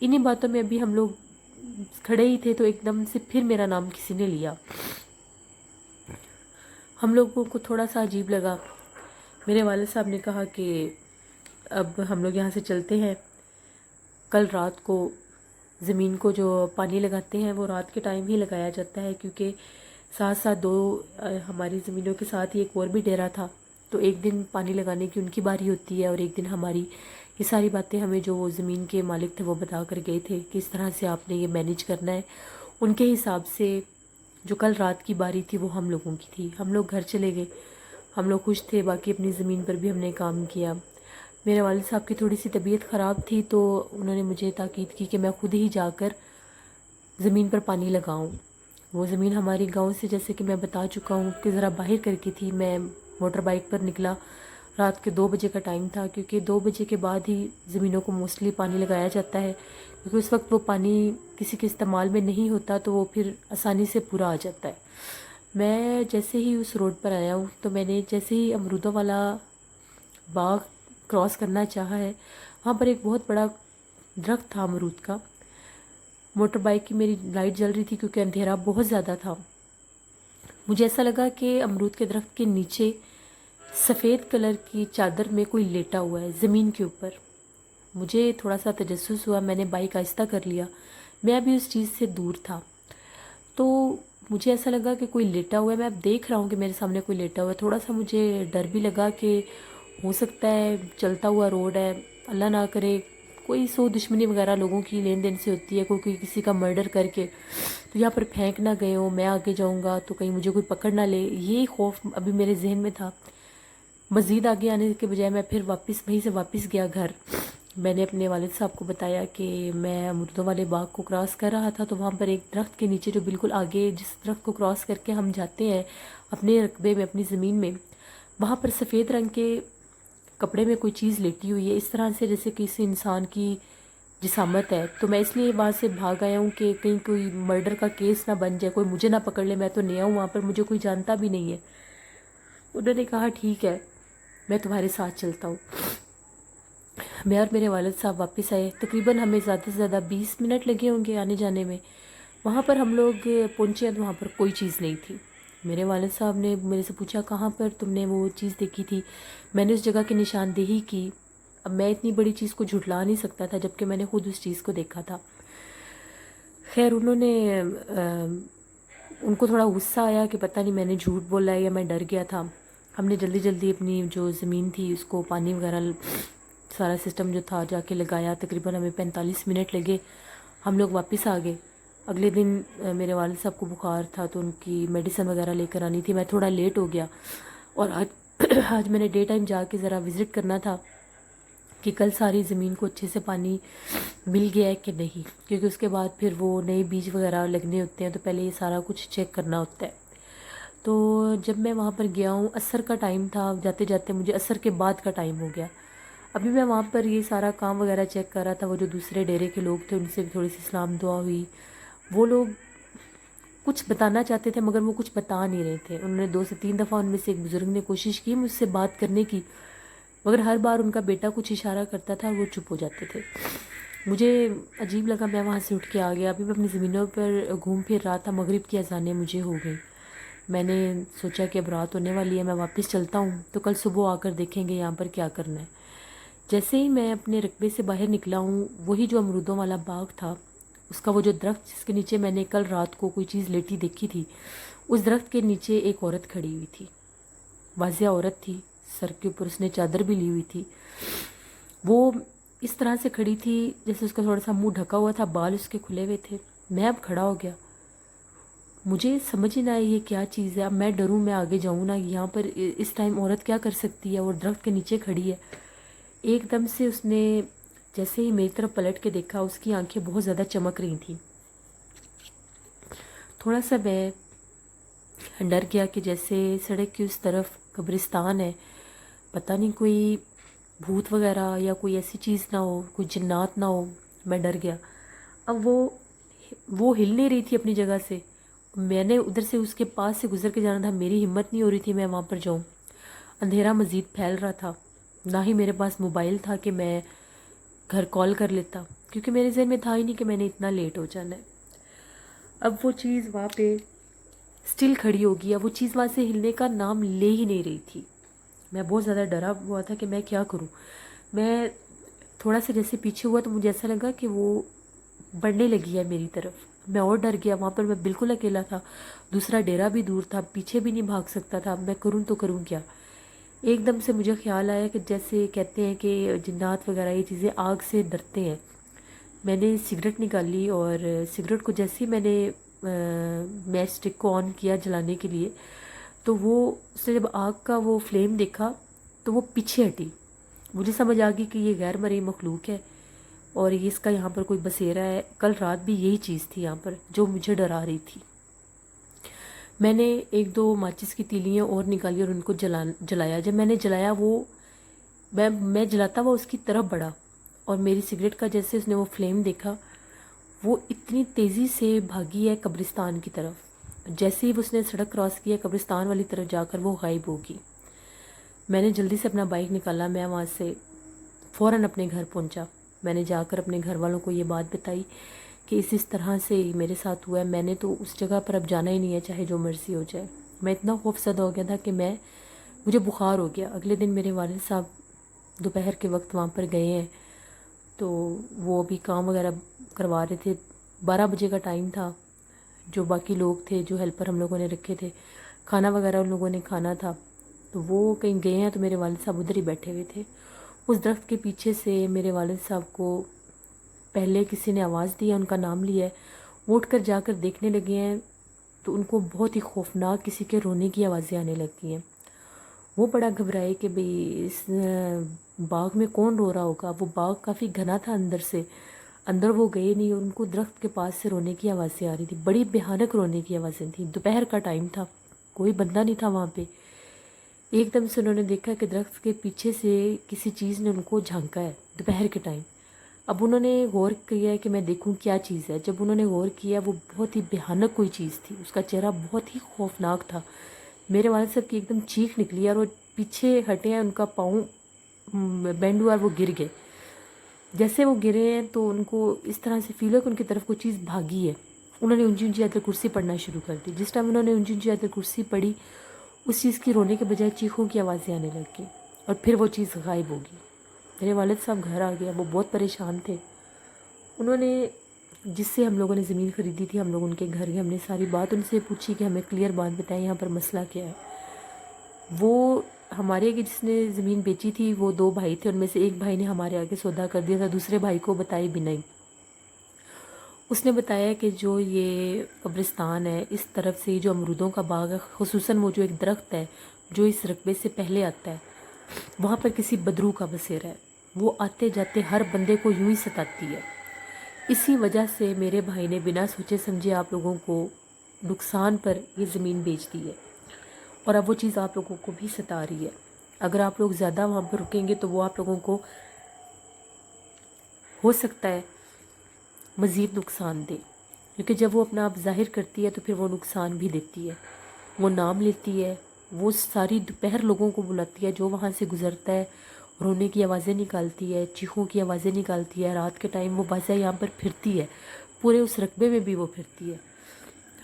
انہی باتوں میں ابھی ہم لوگ کھڑے ہی تھے تو ایک دم سے پھر میرا نام کسی نے لیا. ہم لوگوں کو تھوڑا سا عجیب لگا. میرے والد صاحب نے کہا کہ اب ہم لوگ یہاں سے چلتے ہیں. کل رات کو زمین کو جو پانی لگاتے ہیں وہ رات کے ٹائم ہی لگایا جاتا ہے، کیونکہ ساتھ ساتھ دو ہماری زمینوں کے ساتھ ہی ایک اور بھی ڈیرا تھا، تو ایک دن پانی لگانے کی ان کی باری ہوتی ہے اور ایک دن ہماری. یہ ساری باتیں ہمیں جو وہ زمین کے مالک تھے وہ بتا کر گئے تھے کہ اس طرح سے آپ نے یہ مینیج کرنا ہے. ان کے حساب سے جو کل رات کی باری تھی وہ ہم لوگوں کی تھی. ہم لوگ گھر چلے گئے، ہم لوگ خوش تھے. باقی اپنی زمین پر بھی ہم نے کام کیا. میرے والد صاحب کی تھوڑی سی طبیعت خراب تھی تو انہوں نے مجھے تاکید کی کہ میں خود ہی جا کر زمین پر پانی لگاؤں. وہ زمین ہماری گاؤں سے، جیسے کہ میں بتا چکا ہوں، کہ ذرا باہر کر کی تھی. میں موٹر بائک پر نکلا. رات کے 2 بجے کا ٹائم تھا، کیونکہ 2 بجے کے بعد ہی زمینوں کو موسٹلی پانی لگایا جاتا ہے، کیونکہ اس وقت وہ پانی کسی کے استعمال میں نہیں ہوتا تو وہ پھر آسانی سے پورا آ جاتا ہے. میں جیسے ہی اس روڈ پر آیا ہوں تو میں نے جیسے ہی امرودوں والا باغ کراس کرنا چاہا ہے، وہاں پر ایک بہت بڑا درخت تھا امرود کا. موٹر بائک کی میری لائٹ جل رہی تھی کیونکہ اندھیرا بہت زیادہ تھا. مجھے ایسا لگا کہ امرود کے درخت کے نیچے سفید کلر کی چادر میں کوئی لیٹا ہوا ہے زمین کے اوپر. مجھے تھوڑا سا تجسس ہوا. میں نے بائک آہستہ کر لیا. میں ابھی اس چیز سے دور تھا تو مجھے ایسا لگا کہ کوئی لیٹا ہوا ہے. میں اب دیکھ رہا ہوں کہ میرے سامنے کوئی لیٹا ہوا ہے. تھوڑا سا مجھے ڈر بھی لگا کہ ہو سکتا ہے چلتا ہوا روڈ ہے، اللہ نہ کرے کوئی سو دشمنی وغیرہ لوگوں کی لین دین سے ہوتی ہے، کوئی کسی کا مرڈر کر کے تو یہاں پر پھینک نہ گئے ہو، میں آگے جاؤں گا تو کہیں مجھے کوئی پکڑ نہ لے. یہ خوف ابھی میرے ذہن میں تھا. مزید آگے آنے کے بجائے میں پھر وہیں سے واپس گیا گھر. میں نے اپنے والد صاحب کو بتایا کہ میں امرودوں والے باغ کو کراس کر رہا تھا تو وہاں پر ایک درخت کے نیچے، جو بالکل آگے جس درخت کو کراس کر کے ہم جاتے ہیں اپنے رقبے میں، اپنی زمین میں، وہاں پر سفید رنگ کے کپڑے میں کوئی چیز لیٹی ہوئی ہے، اس طرح سے جیسے کسی انسان کی جسامت ہے. تو میں اس لیے وہاں سے بھاگ آیا ہوں کہ کہیں کوئی مرڈر کا کیس نہ بن جائے، کوئی مجھے نہ پکڑ لے. میں تو نیا ہوں وہاں پر، مجھے کوئی جانتا بھی نہیں ہے. انہوں نے کہا ٹھیک ہے میں تمہارے ساتھ چلتا ہوں. میں اور میرے والد صاحب واپس آئے. تقریباً ہمیں زیادہ سے زیادہ 20 منٹ لگے ہوں گے آنے جانے میں. وہاں پر ہم لوگ پہنچے تو وہاں پر کوئی چیز نہیں تھی. میرے والد صاحب نے میرے سے پوچھا کہاں پر تم نے وہ چیز دیکھی تھی. میں نے اس جگہ کی نشاندہی کی. اب میں اتنی بڑی چیز کو جھٹلا نہیں سکتا تھا جبکہ میں نے خود اس چیز کو دیکھا تھا. خیر انہوں نے ان کو تھوڑا غصہ آیا کہ پتہ نہیں میں نے جھوٹ بولا ہے یا میں ڈر گیا تھا. ہم نے جلدی جلدی اپنی جو زمین تھی اس کو پانی وغیرہ سارا سسٹم جو تھا جا کے لگایا. تقریباً ہمیں 45 منٹ لگے. ہم لوگ واپس آ گئے. اگلے دن میرے والد صاحب کو بخار تھا تو ان کی میڈیسن وغیرہ لے کر آنی تھی. میں تھوڑا لیٹ ہو گیا اور آج میں نے ڈے ٹائم جا کے ذرا وزٹ کرنا تھا کہ کل ساری زمین کو اچھے سے پانی مل گیا ہے کہ نہیں، کیونکہ اس کے بعد پھر وہ نئے بیج وغیرہ لگنے ہوتے ہیں تو پہلے یہ سارا کچھ چیک کرنا ہوتا ہے. تو جب میں وہاں پر گیا ہوں عصر کا ٹائم تھا. جاتے جاتے مجھے عصر کے بعد کا ٹائم ہو گیا. ابھی میں وہاں پر یہ سارا کام وغیرہ چیک کر رہا تھا. وہ جو دوسرے ڈیرے کے لوگ تھے ان سے بھی تھوڑی سی سلام دعا ہوئی. وہ لوگ کچھ بتانا چاہتے تھے مگر وہ کچھ بتا نہیں رہے تھے. انہوں نے 2 سے 3 دفعہ ان میں سے ایک بزرگ نے کوشش کی مجھ سے بات کرنے کی، مگر ہر بار ان کا بیٹا کچھ اشارہ کرتا تھا اور وہ چپ ہو جاتے تھے. مجھے عجیب لگا. میں وہاں سے اٹھ کے آ گیا. ابھی میں اپنی زمینوں پر گھوم پھر رہا تھا. مغرب کی اذانیں مجھے ہو گئیں. میں نے سوچا کہ اب رات ہونے والی ہے، میں واپس چلتا ہوں تو کل صبح آ کر دیکھیں گے یہاں پر کیا کرنا ہے. جیسے ہی میں اپنے رقبے سے باہر نکلا ہوں، وہی جو امرودوں والا باغ تھا، اس کا وہ جو درخت جس کے نیچے میں نے کل رات کو کوئی چیز لیٹی دیکھی تھی، اس درخت کے نیچے ایک عورت کھڑی ہوئی تھی. واضح عورت تھی. سر کے اوپر اس نے چادر بھی لی ہوئی تھی. وہ اس طرح سے کھڑی تھی جیسے اس کا تھوڑا سا منہ ڈھکا ہوا تھا، بال اس کے کھلے ہوئے تھے. میں اب کھڑا ہو گیا. مجھے سمجھ ہی نہ آئی یہ کیا چیز ہے. اب میں ڈروں، میں آگے جاؤں نا. یہاں پر اس ٹائم عورت کیا کر سکتی ہے؟ اور درخت کے نیچے کھڑی ہے. ایک دم سے اس نے جیسے ہی میری طرف پلٹ کے دیکھا، اس کی آنکھیں بہت زیادہ چمک رہی تھیں. تھوڑا سا میں ڈر گیا کہ جیسے سڑک کی اس طرف قبرستان ہے، پتہ نہیں کوئی بھوت وغیرہ یا کوئی ایسی چیز نہ ہو، کوئی جنات نہ ہو. میں ڈر گیا. اب وہ ہل نہیں رہی تھی اپنی جگہ سے. میں نے ادھر سے اس کے پاس سے گزر کے جانا تھا. میری ہمت نہیں ہو رہی تھی میں وہاں پر جاؤں. اندھیرا مزید پھیل رہا تھا. نہ ہی میرے پاس موبائل تھا کہ میں گھر کال کر لیتا. کیونکہ میرے ذہن میں تھا ہی نہیں کہ میں نے اتنا لیٹ ہو جانا ہے. اب وہ چیز وہاں پہ اسٹل کھڑی ہوگی. اب وہ چیز وہاں سے ہلنے کا نام لے ہی نہیں رہی تھی. میں بہت زیادہ ڈرا ہوا تھا کہ میں کیا کروں. میں تھوڑا سا جیسے پیچھے ہوا تو مجھے ایسا لگا کہ وہ بڑھنے لگی ہے میری طرف. میں اور ڈر گیا. وہاں پر میں بالکل اکیلا تھا, دوسرا ڈیرا بھی دور تھا, پیچھے بھی نہیں بھاگ سکتا تھا. میں کروں تو کروں کیا. ایک دم سے مجھے خیال آیا کہ جیسے کہتے ہیں کہ جنات وغیرہ یہ چیزیں آگ سے ڈرتے ہیں. میں نے سگریٹ نکالی اور سگریٹ کو جیسے ہی میں نے میچ اسٹک کو آن کیا جلانے کے لیے, تو وہ اس نے جب آگ کا وہ فلیم دیکھا تو وہ پیچھے ہٹی. مجھے سمجھ آ گئی کہ یہ غیر مرئی مخلوق ہے اور یہ اس کا یہاں پر کوئی بسیرا ہے. کل رات بھی یہی چیز تھی یہاں پر جو مجھے ڈرا رہی تھی. میں نے ایک دو ماچس کی تیلیاں اور نکالی اور ان کو جلایا. جب میں نے جلایا وہ میں جلاتا ہوا اس کی طرف بڑھا اور میری سگریٹ کا جیسے اس نے وہ فلیم دیکھا, وہ اتنی تیزی سے بھاگی ہے قبرستان کی طرف. جیسے ہی اس نے سڑک کراس کیا قبرستان والی طرف جا کر وہ غائب ہوگی. میں نے جلدی سے اپنا بائک نکالا. میں وہاں سے فوراً اپنے گھر پہنچا. میں نے جا کر اپنے گھر والوں کو یہ بات بتائی کہ اس طرح سے میرے ساتھ ہوا ہے. میں نے تو اس جگہ پر اب جانا ہی نہیں ہے چاہے جو مرضی ہو جائے. میں اتنا خوفزدہ ہو گیا تھا کہ مجھے بخار ہو گیا. اگلے دن میرے والد صاحب دوپہر کے وقت وہاں پر گئے ہیں تو وہ بھی کام وغیرہ کروا رہے تھے. 12 بجے کا ٹائم تھا. جو باقی لوگ تھے جو ہیلپر ہم لوگوں نے رکھے تھے, کھانا وغیرہ ان لوگوں نے کھانا تھا, تو وہ کہیں گئے ہیں. تو میرے والد صاحب ادھر ہی بیٹھے ہوئے تھے. اس درخت کے پیچھے سے میرے والد صاحب کو پہلے کسی نے آواز دی ہے, ان کا نام لیا ہے. وہ اٹھ کر جا کر دیکھنے لگے ہیں تو ان کو بہت ہی خوفناک کسی کے رونے کی آوازیں آنے لگی ہیں. وہ بڑا گھبرائے کہ بھئی اس باغ میں کون رو رہا ہوگا. وہ باغ کافی گھنا تھا اندر سے. اندر وہ گئے نہیں. ان کو درخت کے پاس سے رونے کی آوازیں آ رہی تھی. بڑی بھیانک رونے کی آوازیں تھیں. دوپہر کا ٹائم تھا, کوئی بندہ نہیں تھا وہاں پہ. ایک دم سے انہوں نے دیکھا کہ درخت کے پیچھے سے کسی چیز نے ان کو جھانکا ہے دوپہر کے ٹائم. اب انہوں نے غور کیا ہے کہ میں دیکھوں کیا چیز ہے. جب انہوں نے غور کیا وہ بہت ہی بھیانک کوئی چیز تھی. اس کا چہرہ بہت ہی خوفناک تھا. میرے والد صاحب کی ایک دم چیخ نکلی اور وہ پیچھے ہٹے ہیں. ان کا پاؤں بینڈ ہوا اور وہ گر گئے. جیسے وہ گرے ہیں تو ان کو اس طرح سے فیل ہو کہ ان کی طرف کوئی چیز بھاگی ہے. انہوں نے اونچی اونچی آیت الکرسی پڑھنا شروع کر دی. جس ٹائم انہوں نے اونچی اونچی آیت الکرسی پڑھی اس چیز کی رونے کے بجائے چیخوں کی آوازیں آنے لگ گئی اور پھر وہ چیز غائب ہوگی. میرے والد صاحب گھر آ گیا. وہ بہت پریشان تھے. انہوں نے جس سے ہم لوگوں نے زمین خریدی تھی, ہم لوگ ان کے گھر گئے. ہم نے ساری بات ان سے پوچھی کہ ہمیں کلیئر بات بتائیں یہاں پر مسئلہ کیا ہے. وہ ہمارے کہ جس نے زمین بیچی تھی وہ 2 بھائی تھے. ان میں سے ایک بھائی نے ہمارے آگے سودا کر دیا تھا, دوسرے بھائی کو بتائے بھی نہیں. اس نے بتایا کہ جو یہ قبرستان ہے اس طرف سے جو امرودوں کا باغ ہے, خصوصاً وہ جو ایک درخت ہے جو اس رقبے سے پہلے آتا ہے, وہاں پر کسی بدرو کا بسیرا ہے. وہ آتے جاتے ہر بندے کو یوں ہی ستاتی ہے. اسی وجہ سے میرے بھائی نے بنا سوچے سمجھے آپ لوگوں کو نقصان پر یہ زمین بیچ دی ہے اور اب وہ چیز آپ لوگوں کو بھی ستا رہی ہے. اگر آپ لوگ زیادہ وہاں پر رکیں گے تو وہ آپ لوگوں کو ہو سکتا ہے مزید نقصان دے, کیونکہ جب وہ اپنا آپ ظاہر کرتی ہے تو پھر وہ نقصان بھی دیتی ہے. وہ نام لیتی ہے, وہ ساری دوپہر لوگوں کو بلاتی ہے جو وہاں سے گزرتا ہے, رونے کی آوازیں نکالتی ہے, چیخوں کی آوازیں نکالتی ہے. رات کے ٹائم وہ باز یہاں پر پھرتی ہے, پورے اس رقبے میں بھی وہ پھرتی ہے.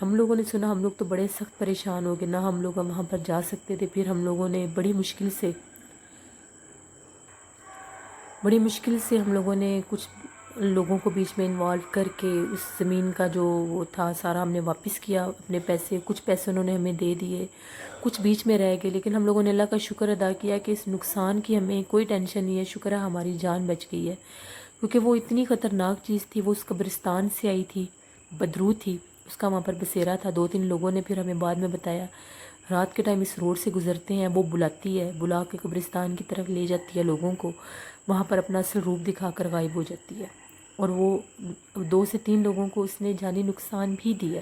ہم لوگوں نے سنا, ہم لوگ تو بڑے سخت پریشان ہو گئے. نہ ہم لوگ وہاں پر جا سکتے تھے. پھر ہم لوگوں نے بڑی مشکل سے ہم لوگوں نے کچھ لوگوں کو بیچ میں انوالو کر کے اس زمین کا جو وہ تھا سارا ہم نے واپس کیا. اپنے پیسے, کچھ پیسے انہوں نے ہمیں دے دیے, کچھ بیچ میں رہ گئے. لیکن ہم لوگوں نے اللہ کا شکر ادا کیا کہ اس نقصان کی ہمیں کوئی ٹینشن نہیں ہے. شکر ہے ہماری جان بچ گئی ہے, کیونکہ وہ اتنی خطرناک چیز تھی. وہ اس قبرستان سے آئی تھی, بدرو تھی, اس کا وہاں پر بسیرا تھا. 2-3 لوگوں نے پھر ہمیں بعد میں بتایا رات کے ٹائم اس روڈ سے گزرتے ہیں, وہ بلاتی ہے, بلا کے قبرستان کی طرف لے جاتی ہے لوگوں کو, وہاں پر اپنا اصل روپ دکھا کر غائب ہو جاتی ہے. اور وہ 2 سے 3 لوگوں کو اس نے جانی نقصان بھی دیا.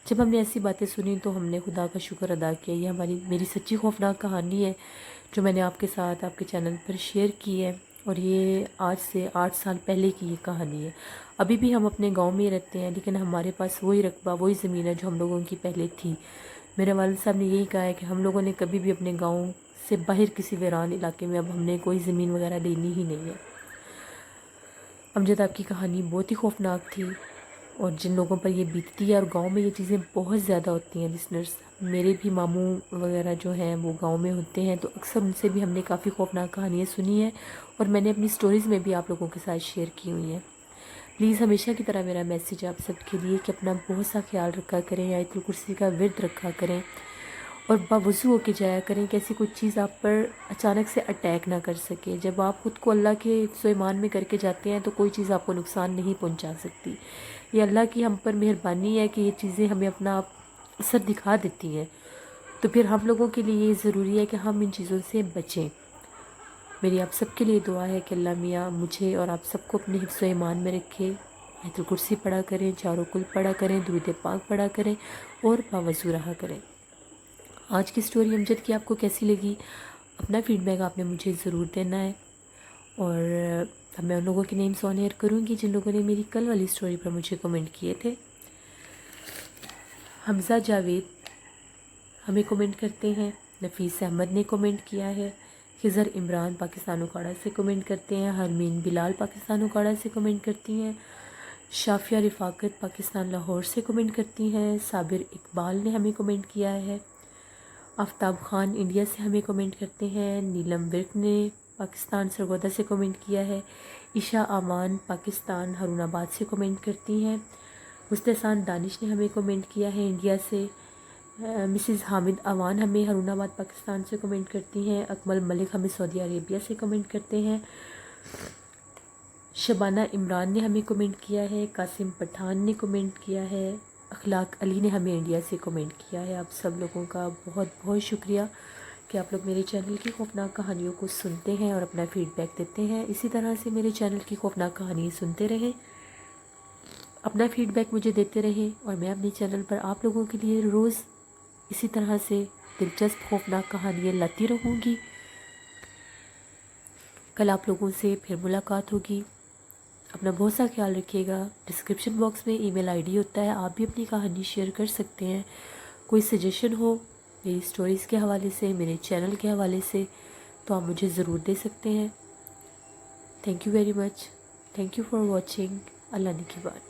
جب ہم نے ایسی باتیں سنی تو ہم نے خدا کا شکر ادا کیا. یہ میری سچی خوفناک کہانی ہے جو میں نے آپ کے ساتھ آپ کے چینل پر شیئر کی ہے, اور یہ آج سے 8 سال پہلے کی یہ کہانی ہے. ابھی بھی ہم اپنے گاؤں میں رہتے ہیں, لیکن ہمارے پاس وہی رقبہ, وہی زمین ہے جو ہم لوگوں کی پہلے تھی. میرے والد صاحب نے یہی کہا ہے کہ ہم لوگوں نے کبھی بھی اپنے گاؤں سے باہر کسی ویران علاقے میں اب ہم نے کوئی زمین وغیرہ لینی ہی نہیں ہے. امجد آپ کی کہانی بہت ہی خوفناک تھی، اور جن لوگوں پر یہ بیتتی ہے، اور گاؤں میں یہ چیزیں بہت زیادہ ہوتی ہیں لسنرز، میرے بھی ماموں وغیرہ جو ہیں وہ گاؤں میں ہوتے ہیں، تو اکثر ان سے بھی ہم نے کافی خوفناک کہانیاں سنی ہیں، اور میں نے اپنی سٹوریز میں بھی آپ لوگوں کے ساتھ شیئر کی ہوئی ہیں۔ پلیز ہمیشہ کی طرح میرا میسیج آپ سب کے لیے کہ اپنا بہت سا خیال رکھا کریں، آیت الکرسی کا ورد رکھا کریں، اور باوضو ہو کے جایا کریں کہ ایسی کوئی چیز آپ پر اچانک سے اٹیک نہ کر سکے۔ جب آپ خود کو اللہ کے حفظ و ایمان میں کر کے جاتے ہیں تو کوئی چیز آپ کو نقصان نہیں پہنچا سکتی۔ یہ اللہ کی ہم پر مہربانی ہے کہ یہ چیزیں ہمیں اپنا اثر دکھا دیتی ہیں، تو پھر ہم لوگوں کے لیے یہ ضروری ہے کہ ہم ان چیزوں سے بچیں۔ میری آپ سب کے لیے دعا ہے کہ اللہ میاں مجھے اور آپ سب کو اپنے حفظ و ایمان میں رکھے۔ آیت الکرسی پڑھا کریں، چاروں کل پڑھا کریں، درود پاک پڑھا کریں، اور باوضو رہا کریں۔ آج کی سٹوری امجد کی آپ کو کیسی لگی؟ اپنا فیڈ بیک آپ نے مجھے ضرور دینا ہے، اور اب میں ان لوگوں کے نیمز آن ایئر کروں گی جن لوگوں نے میری کل والی سٹوری پر مجھے کمنٹ کیے تھے۔ حمزہ جاوید ہمیں کمنٹ کرتے ہیں، نفیس احمد نے کمنٹ کیا ہے، خضر عمران پاکستان اکاڑا سے کمنٹ کرتے ہیں، حرمین بلال پاکستان اکاڑا سے کمنٹ کرتی ہیں، شافیہ رفاقت پاکستان لاہور سے کمنٹ کرتی ہیں، صابر اقبال نے ہمیں کمنٹ کیا ہے، آفتاب خان انڈیا سے ہمیں کمنٹ کرتے ہیں، نیلم ورک نے پاکستان سرگودا سے کمنٹ کیا ہے، عشاء امان پاکستان ہارون آباد سے کمنٹ کرتی ہیں، مستحسان دانش نے ہمیں کمنٹ کیا ہے انڈیا سے، مسز حامد اوان ہمیں ہارون آباد پاکستان سے کمنٹ کرتی ہیں، اکمل ملک ہمیں سعودی عربیہ سے کمنٹ کرتے ہیں، شبانہ عمران نے ہمیں کمنٹ کیا ہے، قاسم پٹھان نے کمنٹ کیا ہے، اخلاق علی نے ہمیں انڈیا سے کمنٹ کیا ہے۔ آپ سب لوگوں کا بہت بہت شکریہ کہ آپ لوگ میرے چینل کی خوفناک کہانیوں کو سنتے ہیں اور اپنا فیڈ بیک دیتے ہیں۔ اسی طرح سے میرے چینل کی خوفناک کہانیاں سنتے رہیں، اپنا فیڈ بیک مجھے دیتے رہیں، اور میں اپنے چینل پر آپ لوگوں کے لیے روز اسی طرح سے دلچسپ خوفناک کہانیاں لاتی رہوں گی۔ کل آپ لوگوں سے پھر ملاقات ہوگی۔ اپنا بہت سا خیال رکھیے گا۔ ڈسکرپشن باکس میں ای میل آئی ڈی ہوتا ہے، آپ بھی اپنی کہانی شیئر کر سکتے ہیں۔ کوئی سجیشن ہو میری سٹوریز کے حوالے سے، میرے چینل کے حوالے سے، تو آپ مجھے ضرور دے سکتے ہیں۔ Thank you very much, thank you for watching. اللہ نگہبان۔